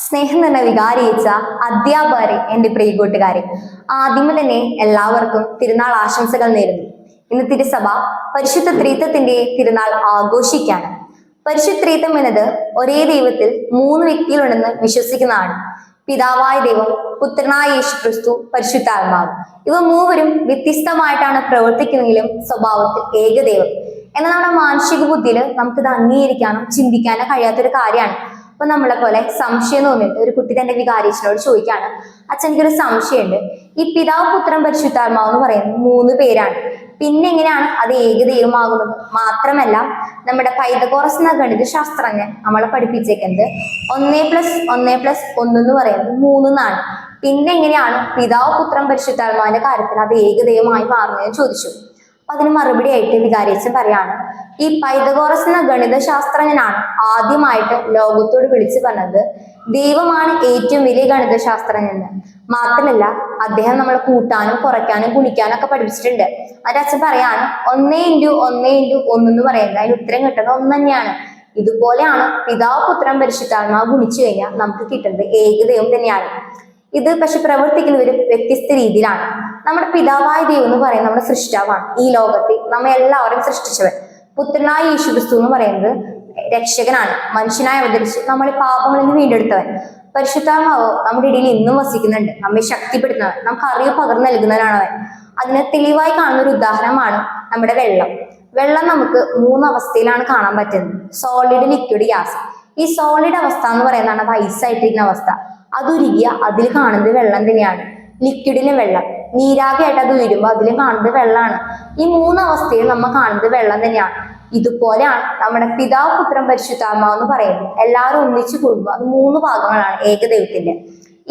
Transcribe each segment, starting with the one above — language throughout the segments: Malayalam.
സ്നേഹം തന്നെ വികാരിച്ച അധ്യാപകരെ, എൻ്റെ പ്രിയ കൂട്ടുകാരെ, ആദ്യമേ തന്നെ എല്ലാവർക്കും തിരുനാൾ ആശംസകൾ നേരുന്നു. ഇന്ന് തിരുസഭ പരിശുദ്ധ ത്രിത്വത്തിന്റെ തിരുനാൾ ആഘോഷിക്കാണ്. പരിശുദ്ധ ത്രിത്വം എന്നത് ഒരേ ദൈവത്തിൽ മൂന്ന് വ്യക്തികളുണ്ടെന്ന് വിശ്വസിക്കുന്നതാണ്. പിതാവായ ദൈവം, പുത്രനായ യേശു ക്രിസ്തു, പരിശുദ്ധാത്മാവ്. ഇവ മൂവരും വ്യത്യസ്തമായിട്ടാണ് പ്രവർത്തിക്കുന്നെങ്കിലും സ്വഭാവത്തിൽ ഏകദൈവം. എന്നാൽ നമ്മുടെ മാനസിക ബുദ്ധിയിൽ നമുക്കിത് അംഗീകരിക്കാനോ ചിന്തിക്കാനോ കഴിയാത്തൊരു കാര്യമാണ്. അപ്പൊ നമ്മളെ പോലെ സംശയം തോന്നിയിട്ട് ഒരു കുട്ടി തന്റെ വികാരിച്ചനോട് ചോദിക്കാണ്, അച്ഛൻ എനിക്കൊരു സംശയമുണ്ട്, ഈ പിതാവ്, പുത്രൻ, പരിശുദ്ധാത്മാവ് എന്ന് പറയുന്നത് മൂന്ന് പേരാണ്, പിന്നെ എങ്ങനെയാണ് അത് ഏകദൈവമാകുന്നത്? മാത്രമല്ല, നമ്മുടെ പൈതഗോറസ് എന്ന ഗണിത ശാസ്ത്രജ്ഞൻ നമ്മളെ പഠിപ്പിച്ചേക്കുന്നത് 1+1+1 എന്ന് പറയുന്നത് 3 എന്നാണ്. പിന്നെ എങ്ങനെയാണ് പിതാവ്, പുത്രൻ, പരിശുദ്ധാത്മാവിന്റെ കാര്യത്തിൽ അത് ഏകദൈവമായി മാറുന്നതെന്ന് ചോദിച്ചു. അപ്പൊ അതിന് മറുപടി ആയിട്ട് വികാരിച്ചൻ പറയാണ്, ഈ പൈതഗോറസ് എന്ന ഗണിത ശാസ്ത്രജ്ഞനാണ് ആദ്യമായിട്ട് ലോകത്തോട് വിളിച്ചു പറഞ്ഞത് ദൈവമാണ് ഏറ്റവും വലിയ ഗണിത ശാസ്ത്രജ്ഞൻ. മാത്രമല്ല, അദ്ദേഹം നമ്മളെ കൂട്ടാനും കുറയ്ക്കാനും ഗുണിക്കാനും ഒക്കെ പഠിപ്പിച്ചിട്ടുണ്ട്. അതിന്റെ അച്ഛൻ പറയാണ്, 1x1x1 എന്ന് പറയുന്നത് അതിന് ഉത്തരം കിട്ടുന്നത് 1 തന്നെയാണ്. ഇതുപോലെയാണ് പിതാവ്, പുത്രൻ, പരിശുദ്ധാത്മാവ് ഗുണിച്ചു കഴിഞ്ഞാൽ നമുക്ക് കിട്ടുന്നത് ഏകദൈവം തന്നെയാണ്. ഇത് പക്ഷെ പ്രവർത്തിക്കുന്ന ഒരു വ്യത്യസ്ത രീതിയിലാണ്. നമ്മുടെ പിതാവായ ദൈവം എന്ന് പറയുന്നത് നമ്മുടെ സൃഷ്ടാവാണ്. ഈ ലോകത്തിൽ നമ്മെ എല്ലാവരും സൃഷ്ടിച്ചവൻ. പുത്രനായ യേശു ക്രിസ്തു എന്ന് പറയുന്നത് രക്ഷകനാണ്, മനുഷ്യനായി അവതരിച്ച് നമ്മളെ പാപങ്ങളിൽ നിന്ന് വീണ്ടെടുത്തവൻ. പരിശുദ്ധാത്മാവോ നമ്മുടെ ഇടയിൽ ഇന്നും വസിക്കുന്നുണ്ട്, നമ്മെ ശക്തിപ്പെടുത്തുന്നവൻ, നമുക്ക് അറിവ് പകർന്നു നൽകുന്നവനാണ് അവൻ. അതിന് തെളിവായി കാണുന്ന ഒരു ഉദാഹരണമാണ് നമ്മുടെ വെള്ളം. വെള്ളം നമുക്ക് 3 അവസ്ഥയിലാണ് കാണാൻ പറ്റുന്നത്: സോളിഡ്, ലിക്വിഡ്, ഗ്യാസ്. ഈ സോളിഡ് അവസ്ഥ എന്ന് പറയുന്നതാണ് അത് ഐസായിട്ടിരിക്കുന്ന അവസ്ഥ. അതുരുകിയ അതിൽ കാണുന്നത് വെള്ളം തന്നെയാണ്. ലിക്വിഡിലെ വെള്ളം, നീരാവിയായിട്ട് അത് ഉയരുമ്പോൾ അതിൽ കാണുന്നത് വെള്ളമാണ്. ഈ 3 അവസ്ഥയിൽ നമ്മൾ കാണുന്നത് വെള്ളം തന്നെയാണ്. ഇതുപോലെയാണ് നമ്മുടെ പിതാവ്, പുത്രൻ, പരിശുദ്ധാത്മാവ് എന്ന് പറയുന്നത്. എല്ലാവരും ഒന്നിച്ചു കൂടുമ്പോൾ അത് 3 ഭാഗങ്ങളാണ് ഏകദൈവത്തിന്റെ.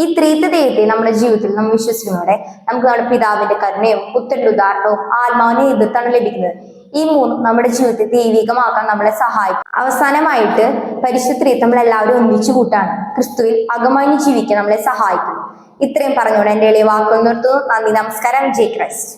ഈ ത്രിത്വ ദൈവത്തെ നമ്മുടെ ജീവിതത്തിൽ നമ്മൾ വിശ്വസിക്കുന്നതോടെ നമുക്ക് നമ്മുടെ പിതാവിന്റെ കരുണയും പുത്രന്റെ ഉദാഹരണവും ആത്മാവിനെ എതിർത്താണ് ലഭിക്കുന്നത്. ഈ 3 നമ്മുടെ ജീവിതത്തെ ദൈവികമാക്കാൻ നമ്മളെ സഹായിക്കും. അവസാനമായിട്ട് പരിശുദ്ധ ത്രിത്വം നമ്മൾ എല്ലാവരും ഒന്നിച്ചു കൂട്ടാണ്. ക്രിസ്തുവിൽ അകമഴിഞ്ഞ് ജീവിക്കാൻ നമ്മളെ സഹായിക്കും. ഇത്രയും പറഞ്ഞുകൊണ്ട് എൻ്റെ എളിയ വാക്കുകൾ നിർത്തുന്നു. നന്ദി, നമസ്കാരം. ജയ് ക്രൈസ്റ്റ്.